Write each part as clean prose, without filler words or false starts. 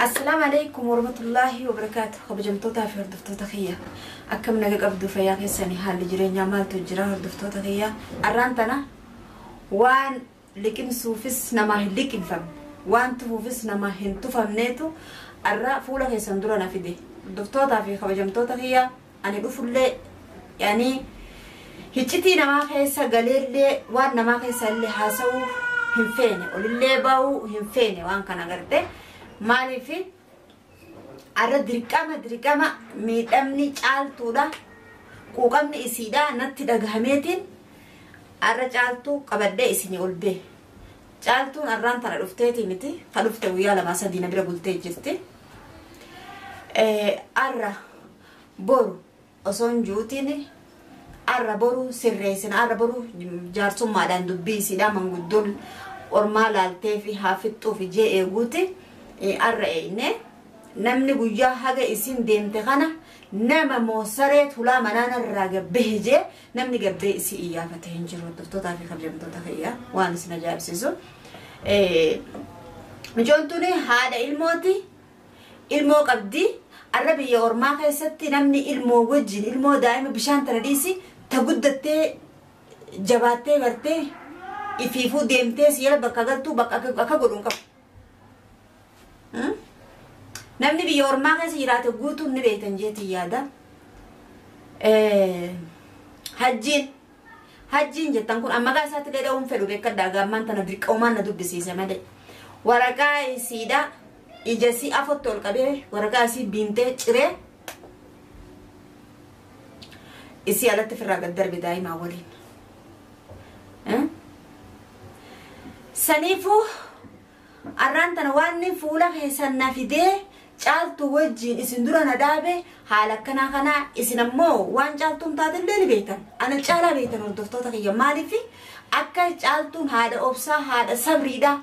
السلام عليكم ورحمة الله وبركاته. خبجمتوتا في هردفتوتا خيا أكم نجا قبضو فيا كيساني حال جرين يعمل تجرا هردفتوتا خيا أرانتنا وان لكن سوفس نما لكن فم وان تفوفس نما هن تفهم نيتو الرا فولا كيسان دورنا في دي هردفتوتا في خبجمتوتا خيا أنا بقول لي يعني هيجتي نما كيسا قليل لي وان نما كيسا اللي حاسو هنفيني وللي باو هنفيني وان كان قرده مالي في أرد دركامة ميدمني چالتو دا قوقمني إسيدا نتي دغهميتين أرد چالتو قبده إسيني قلبه چالتو أران ترى رفتيتي متي خلفته ويا لما سدينا برا قلتي جستي أرى بورو أصون جوتيني أرى بورو سريسن أرى بورو جارسو مادان دبي سيدا من قدول ورما لالتي في حافتو في جي إيغوتي أرأينه نمني بوجا حاجة اسم ديمت خنا نما موسرت ولا منانا الرجب بهجة نمني جب سي إياه فتهنجر ودفتو تعرف خبر جمتو تخيا وأنا سنجاب سيزو مجونتوني هذا الموتي المو قبدي الربي يورما خيستي نمني المو وجن المو دائما بشان ترديسي تقدت جباتي ورتي يفيفو ديمتي سيلا بكاغتو بكاغلون كف نمني بيور ما كسيرات قوتو نبيتن جيتي يادا هجين جتان كون أما قاسات ليدا فلو بيكا داغا مان تنبريك أومان ندوب بسيسة مدي ورقا سيدا إجاسي أفتول كبير ورقا سي بنتي چري إسي على تفرق الدرب دايما أولين سنيفو أرانتنا واني فولا هيسنا في ده چالتو وجين إسندورا ندابه حالك كنا إسنمو وان چالتون تادل لين بيتن أنا چالا بيتن ودفتو تخيّا مالي في أكا چالتون هذا أبسا هذا سبريدا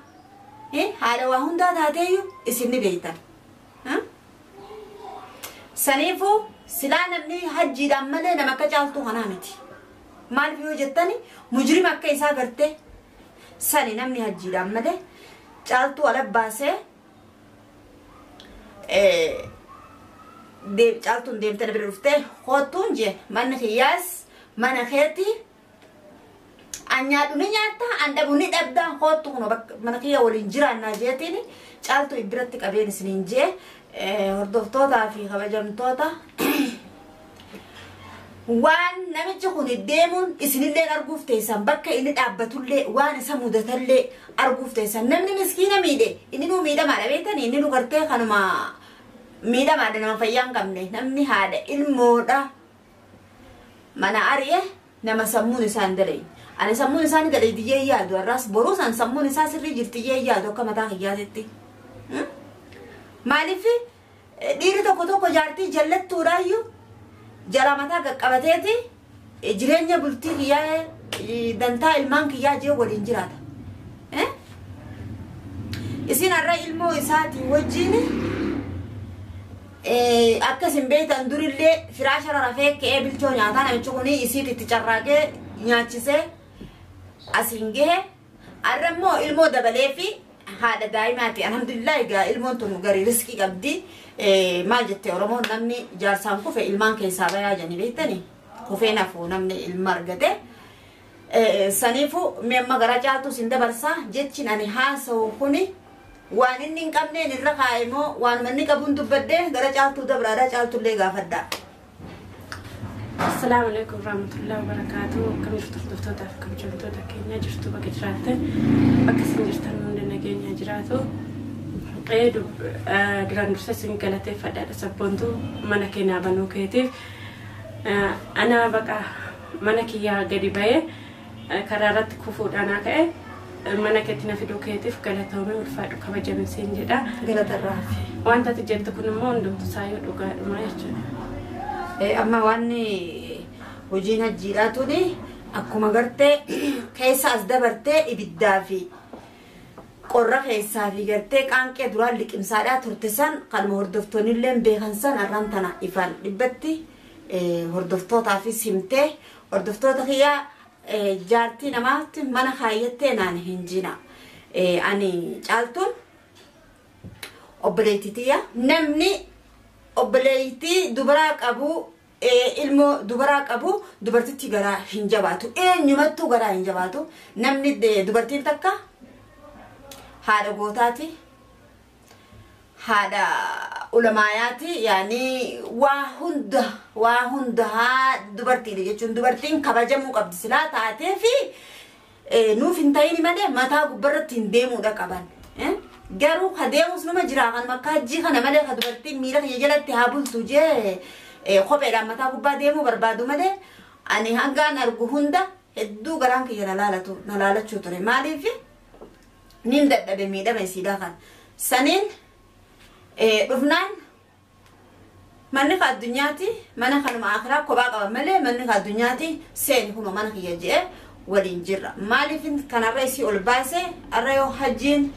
هذا وهون دا داديو إسن بيتن سنيفو سلانا مني حجي دامله نمكا چالتو هنامتي مالي في وجدتني مجرم أكا إسا کرتے سني نمني حجي دامله چالتو على باسه ديم چالتون ديم تنبر رفته خوتون جه من خياس من خيتي أنيا دنيا تا anda buni dabda خوتون وبك من خيا ولينجرا ناجيتني چالتو إبرتك أبين سنينجه هردفتوتا في خبجمتوتا وان نمجي خوني ديمون إسنين لين أرقوف تيسان بكا إني تأبتو لي وان سمودتا لي أرقوف تيسان نمني مسكينة ميدي إني ميدا مالا بيتاني إني قرتي خانو ما ميدا مالا نما فيان كمني نمني هذا المودا مانا أريه نما سموني ساندلين أنا سموني ساندي دلي دي يادو الراس بروسان سموني ساسري جرتي يادو كما تاقي يادتي مالي في ديري توكو جارتي جلت تورايو جلامتا قبتيتي جرينيا بلتي كيا دنتا المان كيا جو ولينجراتا اسين الرأي المو إساتي وجيني أكسن بيت أندور اللي فراش رفيق كأبل جو نياتانا بيشوكوني إسيتي تجرّاكي نياتشيسي أسينجيه الرمو المو دبليفي هذا دائماتي الحمد لله جا المون تنقري رزقي قبدي ما جت ورمون نمني جالسان كوفي المان كيسابا يا جاني بيتني كوفي نفو نمني المرقدة سنيفو مما غراجاتو سند برسا جتشين أني هاسو كوني وان إني كمني نرخايمو وان مني كبون تبدأ غراجاتو دبرا غراجاتو اللي غافدا. السلام عليكم ورحمة الله وبركاته. كم جرتوا دفتر تاف كم جرتوا تكينيا جرتوا بكتراتة بكسر جرتوا من نجينيا جراتو قيد دران برسسين كلاتي فدا سبونتو منكينا بنو كيتيف أنا بقى منكيا قريبة كرارات كفود أنا كأ منكتنا في دوكيتيف كلاتهم والفادو كبجة من سنجدا قلت الرافي وأنت تجد تكون موندو تسايد وقال ما يرجع أما واني وجينا الجيراتوني أكو مغرتي كيسا أزدبرتي إبدافي قرّة كيسا في غرتي كان كدرا لك إمسارات هرتسان قال مهردفتوني اللين بيخنسان أرانتنا إفان لبتي هردفتوتا في سمتي هردفتوتا هي جارتي نمات من خايتي ناني هنجينا أني جالتون obboleettiya namni obboleetti dubaraa qabu ilmoo dubaraa qabu dubartitti garaa hin jabaatu eenyumattuu garaa hin jabaatu namni dubartiin takka haadha gootaati haadha ulamaayaati yaani waa hunda dubartii jechuun dubartiin kabajamuu qabdi silaa taatee fi nuuf hin ta'ini malee mataa gubbarratti hin deemuudha qaban garuu kadeemus numa jira kan makkaajii kana malee ka dubartiin miira kiyya jalatti haa bultu jee kopheedhaan mataa gubbaa deemuu barbaadu malee ani hangaan argu hunda hedduu garaan kiyya na laalachuu ture maaliif nin dadhabe miidhama isiidhaa kan saniin dhufnaan manni ka addunyaati mana kanuma akhiraa kophaa qaban malee manni ka addunyaati seeni kunoo mana kiyya jee waliin jirra maaliif kanarra isii ol baase arra yoo hajjiin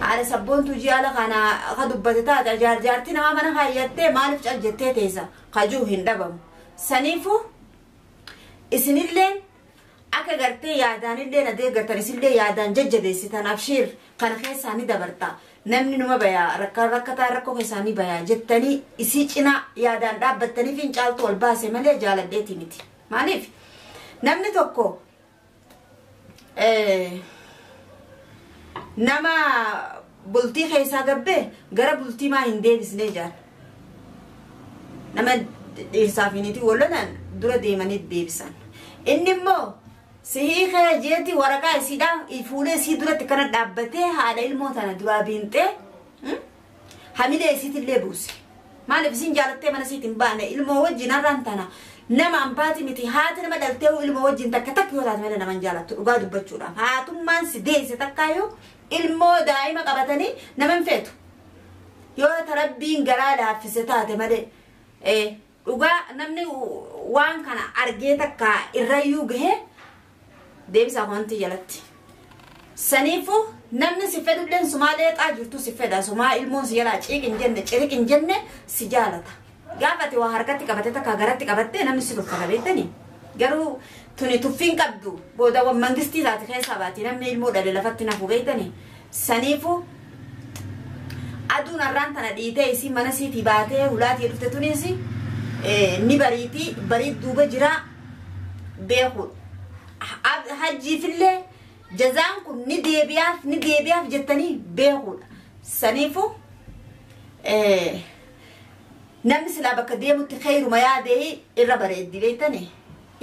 haala sabboontu ji'aala kana ka dubbate taate jaarjaartii namaa mana kaayyattee maaliif caljettee teessa kajuu hin dhabamu saniifu isinilleen akka gartee yaadaanillee na deeggartan isinillee yaadaan jajjabeessitan abshiir kana keessaanii dabarta namni numa bayaa rakkataa rakkoo keessaanii bayaa jettanii isii cinaa yaadaan dhaabbattaniif hin caaltu ol baase malee jaaladheetii miti maaliif namni tokko nama bultii keessaa gabbee gara bultii maa hin deebisnee jaan nama dhiirsaafiniitii walonan dura deemanii deebisan inni immoo sihii kee jeeti waraqaa isiidhaan fuulee isii duratti kana dhaabbatee haadha ilmoo tana duraa biintee hamilee isiitillee buuse maaliif isin jaalattee mana isiitiin baane ilmoo wajjin har'aan tana nama ampaati miti haati nama dhaltee ilmoo wajjin takka yoo taate malee nama hin jaalattu dhugaa dubbachuudhaaf haatummaan si deesse takkaayyuu ilmoo daa'ima qabatanii nama hin feetu yoo tarabbiin garaa laaffise taate malee dhugaa namni waan kana argee takka irrayyuu gahee deebisaa wanti jalatti saniifu namni si fedhulleen sumaalee xaa jirtu si fedha sumaa ilmoon si jalaa ciriq hin jenne si jaalata gaafate waa harkatti qabate takka garatti qabatte namni si dhufa qabeettani garuu tuni tuffiin qabdu boodawwan mangistii taate keessaa baati namni ilmoo dhale lafatti nafu beektani saniifu aduun har'aan tana dhiitee isii mana siitii baatee hulaatii dhufte tunis ni bariitii barii duuba jira beekudha hajjiifillee jazaan kun ni deebiyaaf jettanii beekudha saniifu namni silaa bakka deemutti khayruma yaadee irra bareeddi beektani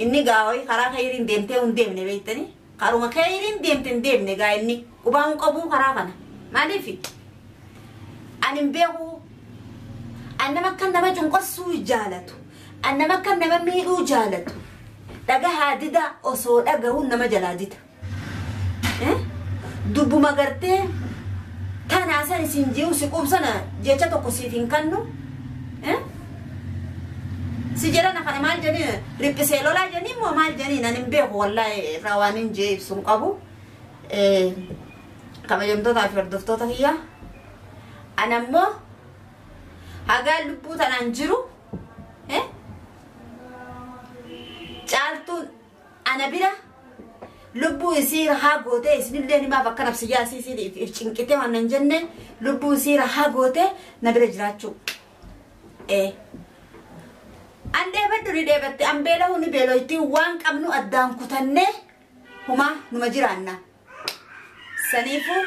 inni gaawai karaa khayriin deemtee hin deemne beektani karuma khayriin deemte hin deemne gaa inni qubaan qabuu karaa kana maaliif ani hin beeku annama akka nama cunqarsuu jaalatu annama akka nama miidhuu jaalatu dhaga haadida osoo dhagahuun nama jalaadita dubbuma gartee tanaasan isin jiru si qubsana jecha tokko siif hin kannu si jedhana kana maal jedhanii riphisee lolaa jedhanii moo maal jedhanii nan hin beeku wallahi irraa waan hin jee ibsuun qabu kabajamtootaa fi hordoftoota kiyya anammoo hagaan lubbuu tanaan jiru caaltuun ana bira lubbuu isii rahaa gootee isinillee nimaaf akka nafsiyyaa isii if cinqitee waan hin jenne lubbuu isii rahaa gootee na bira jiraachuu an deebaddu ni deebatte an beela'uu ni beelooytii waan qabnu addaan kutannee humaa numa jiraanna saniifu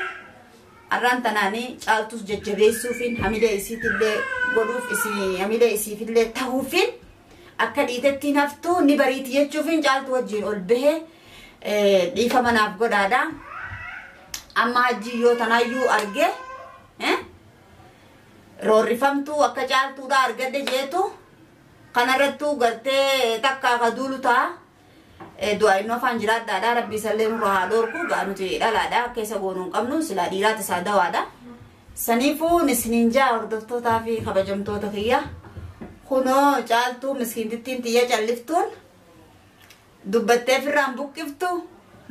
arraan tanaanii caaltus jajjabeessuufiin hamilee isiitillee godhuuf hamilee isiifillee ta'uufiin akka dhiitettiin haftuu ni bariiti jechuufiin caaltu wajjiin ol bahee dhiifa manaaf godhaadha amma hajjii yoo tanaayyuu arge roorrifamtuu akka caaltuudha argadde jeetu kanarrattuu gartee takkaa kaduulu ta'a du'a inni afaan jiraadhaadha rabbii sallee nurra haa dhoorku gaanuti dhalaadha keessa goonuun qabnu silaa dhiiraati isaa dawaadha saniifuu isiniin jaa hordoftootaa fi kabajamtoota kiyya kunoo caaltuu miskiintittiin xiyya calliftuun dubbattee firraan buqqiftu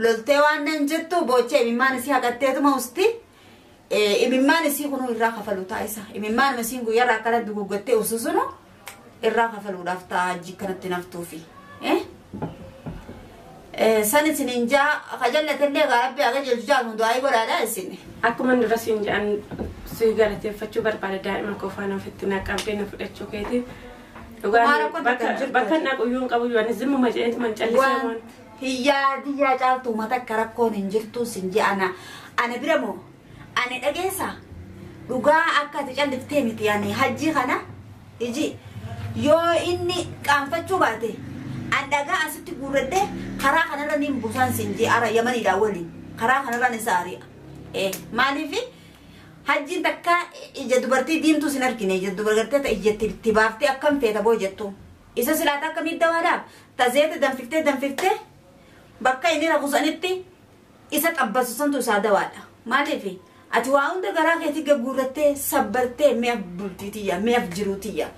loltee waan nan jettu boochee imimmaan isii haqatteetuma usti imimmaan isii kunuu irraa kafalu taa'isa imimmaan isiin guyyarraa akkana duguggattee ususunu irraa kafaluudhaaf ta'a hajji kanatti naftuufi san isiniin jaa kajallatillee gaarabbii aga jelchu jaalmu du'aayii godhaadha isin akkuma nurra siin jedhan سيجارة فتشو بربع دائما كوفانا في التناك عبدين في الشوكيتي بكنا قيون قبل ونزم مجأت من جلسة هي دي يا جالتو ما تكركون إنجلتو سنجي أنا برمو أنا أجلسه لقى أكاد تجلب تيمتي يعني هجي خنا يجي يو إني كان فتشو بعده عندك أسيت بورده خرا خنا رنيم بوسان سنجي أرا يمني داولين خرا خنا رني ساري مالي في هجين تكا إجا دبرتي دين تو سنر كني إجا دبرتي تيجي تبافتي أكم في تبو جتو إذا سلاتا كم يدوارا تزيد دم فيكته بكا إني رغوسانتي إذا تبصصن تو سادا وادا مالي في أتواون دكارا كتي كبورتي صبرتي ميف بلتيتيا ميف جروتيا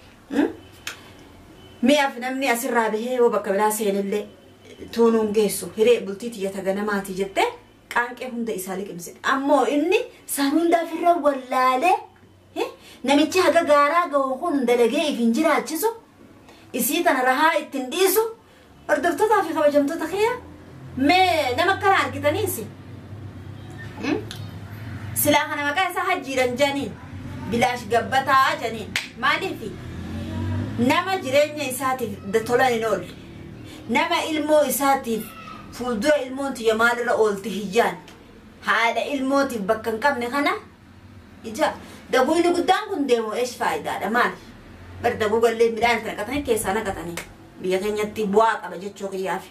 ميف نمني أسر رابه وبكبلا سين اللي تونون جيسو هري بلتيتيا تجنا ما تيجته كانك هم ده إسالك إمسك أمو إني سانون دا في الرو ولا له نمشي هذا جارا جوهون دلقي فينجرا تشسو إسيتنا رها التنديسو أردفتو تافي خبجمتو تخيا ما نمكر عن كتانيسي سلاح أنا مكان سهجيران جانين بلاش قبتا جانين ما نفي نما جيرانيا إساتي دتولاني نول نما إلمو إساتي فودو إلمونتي يمال رأول تهجان هذا إلمونتي بكن كم نخنا إجا دبوي لقدام كن ديمو إيش فايدة ده مال بردبو قال لي ميدان تركتني كيسانا كتني بيغني تبواق أبجد شوقي يافي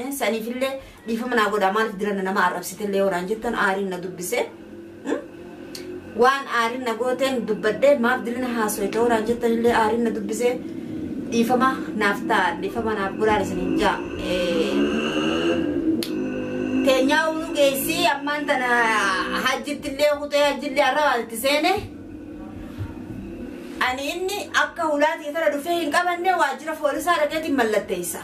ساني في اللي بيفهمنا أبو دامال في درنا نما عرب ست اللي ورانجتن آرين ندبسه وان آرين نقولتين دبده ما بدلنا هاسويته ورانجتن اللي آرين ندبسه بيفهمه نافتا بيفهمه نابولا لسنجا كينيا ولو جيسي أمان تنا حجت اللي وقتها حجت اللي عرّا تسينه أنا إني أكا ولادي ترى دفعين كمان واجرة فورسا رجعتي ملتيسا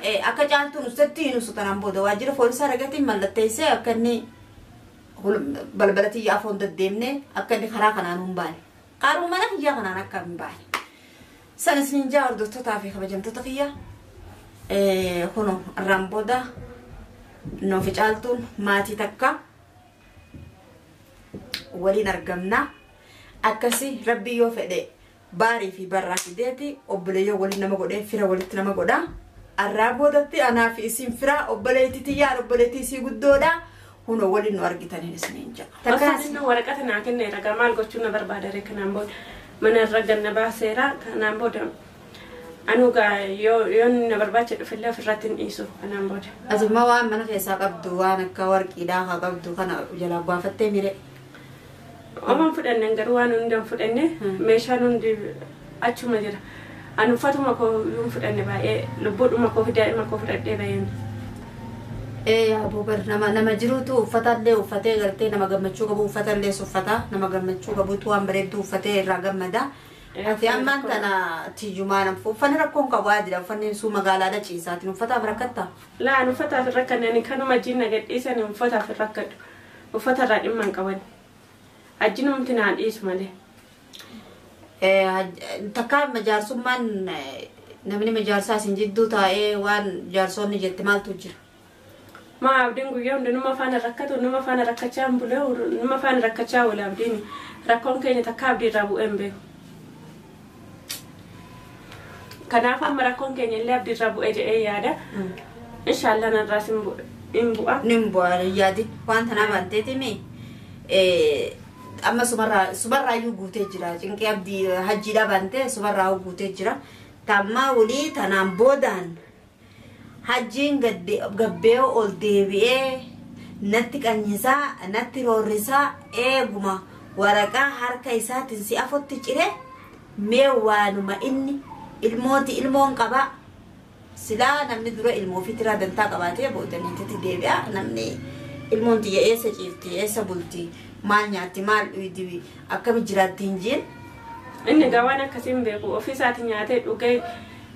أكا جانتو نستين نستنام بودا واجرة فورسا رجعتي ملتيسا أكني بلبلتي يافون تدمني أكني خراقنا نمبال قارو ما نخجع خنا نكمل بال سنسنين جاور دوستو تعرفي خبجم تتقيا خنو الرامبودا نو فيجالتون ماتي تكا ولين أرجمنا أكسي ربي يوفدي باري في برا كديتي أبليو ولين نما قدين فرا ولين نما قدا الرابودتي أنا في اسم فرا أبليتي تيار أبليتي سي قدودا هنو ولين نورجتني نسنين جا تكاس إنه ورقتنا كنا رجمال قشنا بربادة كنا بود من الرجل نباسيرا كنا بود أنا قا يون نبرباتش في الله في الراتين إيسو أنا بود أزما وان من خيسا قبضو وانا كورك إذا قبضو كنا جلابوا فتة ميري أمم فدان نعرفوان وندم فدانه مشانون دي أشوف مجرى أنا فاتو ما كو يوم فدانه باي لبود ما كو فدان ما كو فدان باين أبو بر نما جروتو فتان له فتة غرتي نما جمّتشو كبو فتان له سفتا نما جمّتشو كبو توام بريدو فتة راجم مدا في أمان تنا تيجومان فن ركون كوادر فن سو مقالة ده شيء نفتا فركتا لا نفتا فركتا يعني كانوا ماجين نقد إيش أنا نفتا فركتا نفتا راد إمان كواد أجين ممكن عن إيش ماله تكام مجارسو من نمني مجارسا سنجدو تا وان جارسون نجت مال تجر ما أبدين قيام ده نما فانا ركّت ونما فانا ركّتشام بلاه ونما فانا ركّتشا ولا أبديني ركّون كيني تكاب دي رابو إمبه كنا فهم ركّون كيني اللي أبدي رابو إيه هذا إن شاء الله نراسم إمبوا نمبوا يادي وان تنا بنتي مي أما سمرة يوجو تجرا إنك أبدي هجيرا بنتي سمرة يوجو تجرا تما ولي تنام بودان هجين قد قبّيو أول ديبيه نتك أنيسا نترورسا إيجما ورقة حركة إسا تنسي أفوت تجري ميوانو ما إني المون قبا سلا نمني درو المو فيترا دنتا قباتي بودني تتديبيا نمني المون تيجي إيسا جيفتي إيسا بولتي مال نياتي مال ويدوي أكمل جراتين جين إني قوانا كسيم بيكو وفيساتي نياتي وكي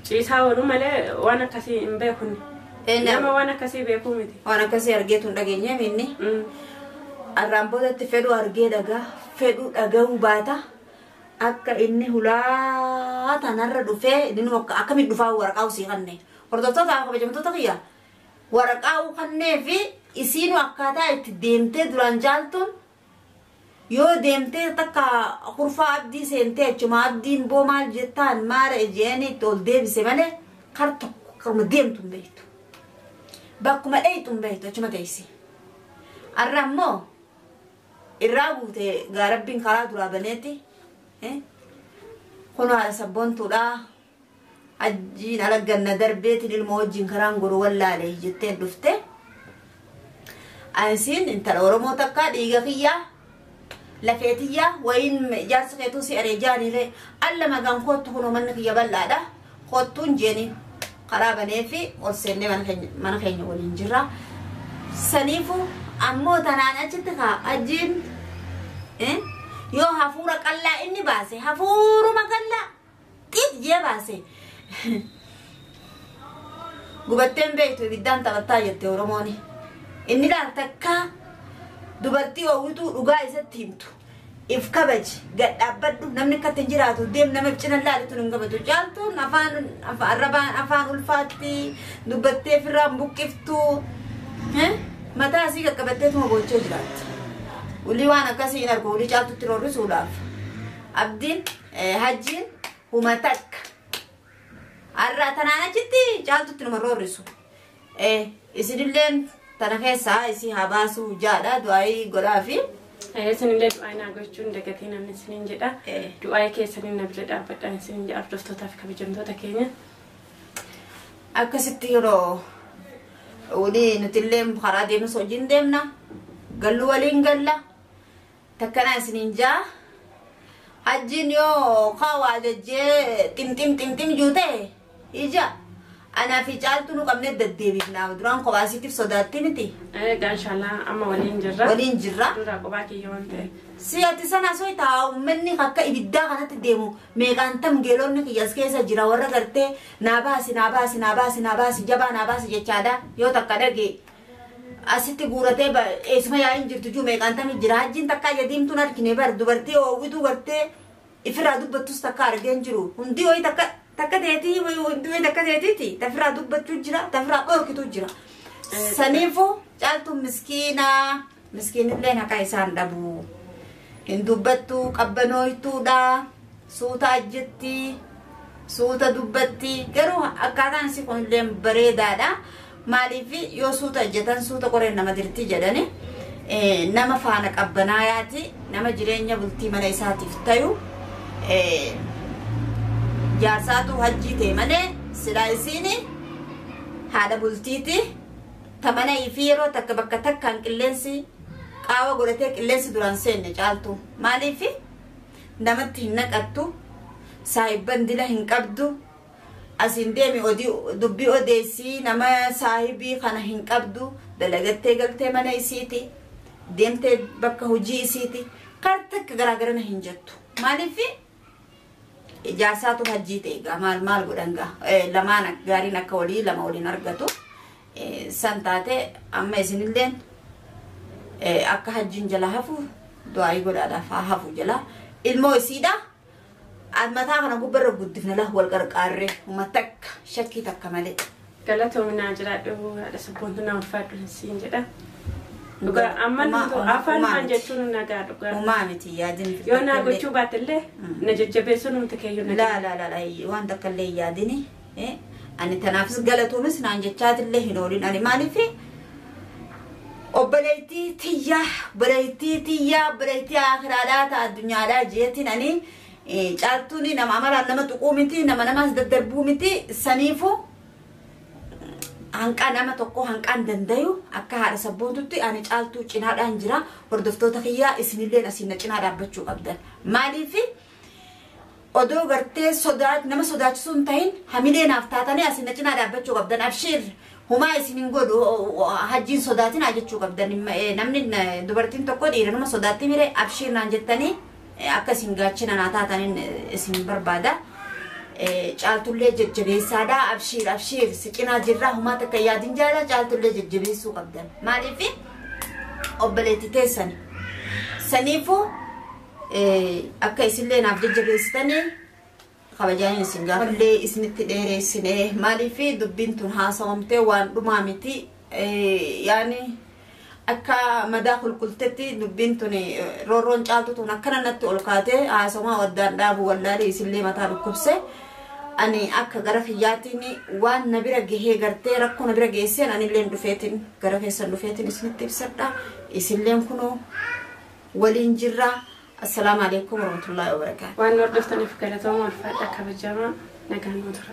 شيء هو نملة وانا كسي إمبيكوني نما وانا كسي بيكوميتي وانا كسي أرجيتون دقيني مني الرامبودا تفيدو أرجي دقا فيدو دقا وباتا أكا إني هلا تنرد فيه إنه أكا مدفع ورقة وسيغني وردوتا تعرف بجمتو تغيا ورقة وخني في إسينو أكاتا إتديمتي دران جالتون yoo deemtee takka kurfaa abdii seentee achuma abdiin boo maal jettaan maara ejeeni ol deebise malee kar tokko karuma deemtu hin beektu bakkuma dheeytu hin beektu achuma teessi arra ammoo irraa buute gaarabbiin karaa duraa baneeti kun haala sabboontuudha hajjiin alagganna darbeetiin ilma wajjiin karaan goru wallaalee jetteen dhufte ansiin intala oromoo takka dhiiga kiyyaa lafeetiyyaa wayin jaarsa keetuu si areejaaniire alla magaan kottu kunoo manni kiyya bal'aadha kottuun jeeni karaa banee fi ol seennee mana keenya waliin jirra saniifu ammoo tanaan achitti kaa hajjiin yoo hafuura qallaa inni baase hafuuruma qallaa xiit jee baase gubatteen beektu ibiddaan taphattaa jette oromooni inni laal takka dubartii hawwituu dhugaa isatti himtu if kabaji gad dhaabbadhu namni akkatti hin jiraatu deem nama cina laalitu hin qabatu caaltuun afaan ulfaatti dubbattee firraan buqqiftu mataa asii qaqqabatteetuma boochee jiraatti ulii waan akkasii hin argu ulii caaltutti roorrisuudhaaf abdiin hajjiin huma takka arraa tanaan achitti caaltutti numa roorrisu isinilleen tana keessaa isii haa baasuu jaadha du'aayii godhaa fi isinillee du'aayii naa gochuun dagatii namni isiniin jedha du'aayii keessaniin na bira dhaabbadhaan isiniin jedha hordoftootaaf kabajamtoota keenya akkasitti yeroo ulii nutillee karaa deemnus hojiin deemna gallu waliin galla takkanaa isiniin jaa hajjiin yoo kaawaa jajjee ximxim juute ija ana fi caaltu nu qabne daddeebifnaa duraan qobaasiitiif sodaatti miti inshallah amma waliin jirra dura qobaa kiyya waan ta'e si'ati sana soo taa ummanni akka ibiddaa kanatti deemu meeqaan tam geelonni kiyyas keessa jira warra gartee naa baasi jabaa naa baasi jechaadha yoo takka dhage asitti guuratee eesuma yaa'iin jirtu juu meeqaan tam jira hajjiin takka jadiimtuun argine bar dubartii oowwituu gartee ifirraa dubbattus takka argeen jiru hundi ho'i takka teetii way takka teetiiti tafirraa dubbachuu jira tafirraa dhorkituu jira saniifu caaltu miskiinillee haqaa isaan dhabu hin dubbattu qabbanooytuudha suuta ajjetti suuta dubbatti garuu akkaataan isii kunillee bareedaadha maaliif yoo suuta ajjetan suuta qoreen nama dirti jedhani nama faana qabbanaayaati nama jireenya bultii mana isaatiif tayu jaarsaatu hajjii ta'e malee silaa isiini haadha bultiiti tamana ifi yeroo takka bakka takkaan qilleensi qaawa godhatee qilleensi duraan seenne caaltu maaliif namatti hin naqattu saahibban dila hin qabdu asin deemi dubbii odeessii nama saahibii kana hin qabdu dalagattee galtee mana isiiti deemtee bakka hojii isiiti kar takka garaagarana hin jettu maaliif jaarsaatu hajjii ta'e maal godhan lamaan gaariin akka walii lama waliin argatu san taate amma isinilleen akka hajjiin jala hafu du'aayii godhaadhaaf haa hafu jala ilmoo isiidha mataa kana gubbarra guddifne lah wal qarqaarree uma takka shakkii takka malee galatoominaa jiraadhu haadha sabboontu naa ulfaadhu siin jedha dhugaa amma afaan maan jechuun nagaa dhugaa uumaa miti yaadin yoo naa gochuu baattillee na jajjabeessuun humti keeyyuu na waan takka illee yaadini ani tanaafis galatoomis naan jechaatillee hin oolin ani maaliif obboleettii tiyyaa akhiraadhaa ta'a addunyaadhaa jeetiin ani caaltuun nama amalaan nama tuquu miti namaas daddarbuu miti saniifu hanqaa nama tokko hanqaan dandayu akka haadha sabboontutti ani caaltuu cinaadhaan jira hordoftoota kiyyaa isinilleen asiin cinaa dhaabbachuu qabdan maaliif odoo gartee nama sodaachisuu hin ta'in hamilee naaf taatanii asiin cinaa dhaabbachuu qabdan abshiir humaa isinin godhu hajjiin sodaatinaa jechuu qabdan namni dubartiin tokko dhiiranuma sodaatti mire abshiir naan jettanii akka isin gaachina naa taataniin isin barbaada caaltullee jajjabeessaadha abshiir si cinaa jirraa humaa takka yaadin jaala caaltullee jajjabeessuu qabdan maaliif obboleetti teessani saniifu akka isinlee naaf jajjabeessitanii kabajaan isin gaafallee isinitti dheereessine maaliif dubbiin tun haasawamtee waan dhumaa miti yaani akka madaakul kultetti dubbintuni roorroon caaltuun akkana natti ol kaatee haasawaa waddaan dhaabu wallaalee isillee mataa dhukkubse ani akka gara kiyyaatiin waan na bira gahee gartee rakkoo na bira geesseen anillee dhufeetiin gara keessan dhufeetiin isinitti ibsadha isilleen kunoo waliin jirra. Assalamu alaikum warahmatullahi wabarakatuh. waan hordoftaniif galatooma ulfaadha kabajama nagaan nutura.